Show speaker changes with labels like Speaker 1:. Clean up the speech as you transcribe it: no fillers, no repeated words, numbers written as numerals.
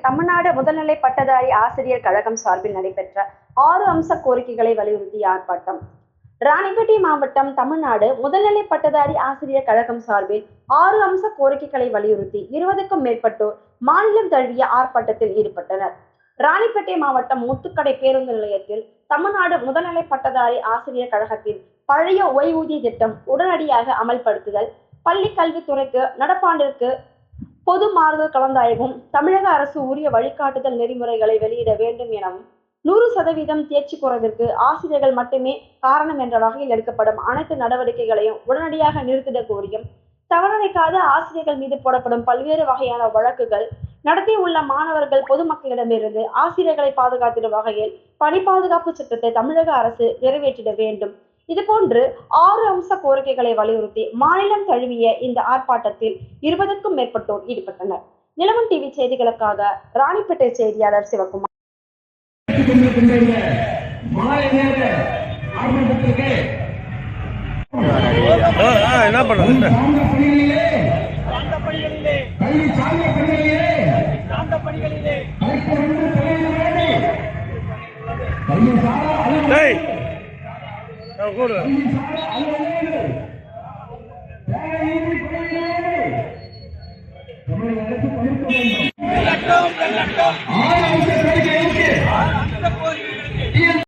Speaker 1: தமிழ்நாடு முதுநிலை பட்டதாரி ஆசிரியர் கழகம் சார்பில் நடைபெற்ற 6 அம்ச கோரிக்கைகளை வலியுறுத்தி ஆர்ப்பாட்டம். ராணிப்பேட்டை மாவட்டம் தமிழ்நாடு முதுநிலை பட்டதாரி ஆசிரியர் கழகம் சார்பில் 6 அம்ச கோரிக்கைகளை வலியுறுத்தி 20க்கும் மேற்பட்டோர் மாநிலம் தழுவிய ஆர்ப்பாட்டத்தில் ஈடுபட்டனர். ராணிப்பேட்டை மாவட்டம் முத்துக்கடை பேருந்து நிலையத்தில் தமிழ்நாடு முதுநிலை பட்டதாரி ஆசிரியர் கழகத்தின் பழைய ஓய்வூதிய திட்டம் உடனடியாக அமல்படுத்துதல், பள்ளி கல்வித்துறைக்கு நடப்பாண்டிற்கு பொது மாறுதல் கலந்தாய்வும், தமிழக அரசு உரிய வழிகாட்டுதல் நெறிமுறைகளை வெளியிட வேண்டும் எனவும், 100% தேர்ச்சி குறைவிற்கு ஆசிரியர்கள் மட்டுமே காரணம் என்ற வகையில் எடுக்கப்படும் அனைத்து நடவடிக்கைகளையும் உடனடியாக நிறுத்திட கோரியும், தவறழைக்காத ஆசிரியர்கள் மீது போடப்படும் பல்வேறு வகையான வழக்குகள், நடத்தியுள்ள மாணவர்கள் பொதுமக்களிடமிருந்து ஆசிரியர்களை பாதுகாத்திடும் வகையில் பணி பாதுகாப்பு சட்டத்தை தமிழக அரசு நிறைவேற்றிட வேண்டும். இதுபோன்று 6 அம்ச கோரிக்கைகளை வலியுறுத்தி மாநிலம் தழுவிய இந்த ஆர்ப்பாட்டத்தில் 20க்கும் மேற்பட்டோர் ஈடுபட்டனர். நிலவன் டிவி செய்திகளுக்காக ராணிப்பேட்டை செய்தியாளர் சிவகுமார்.
Speaker 2: தமிழக அரசு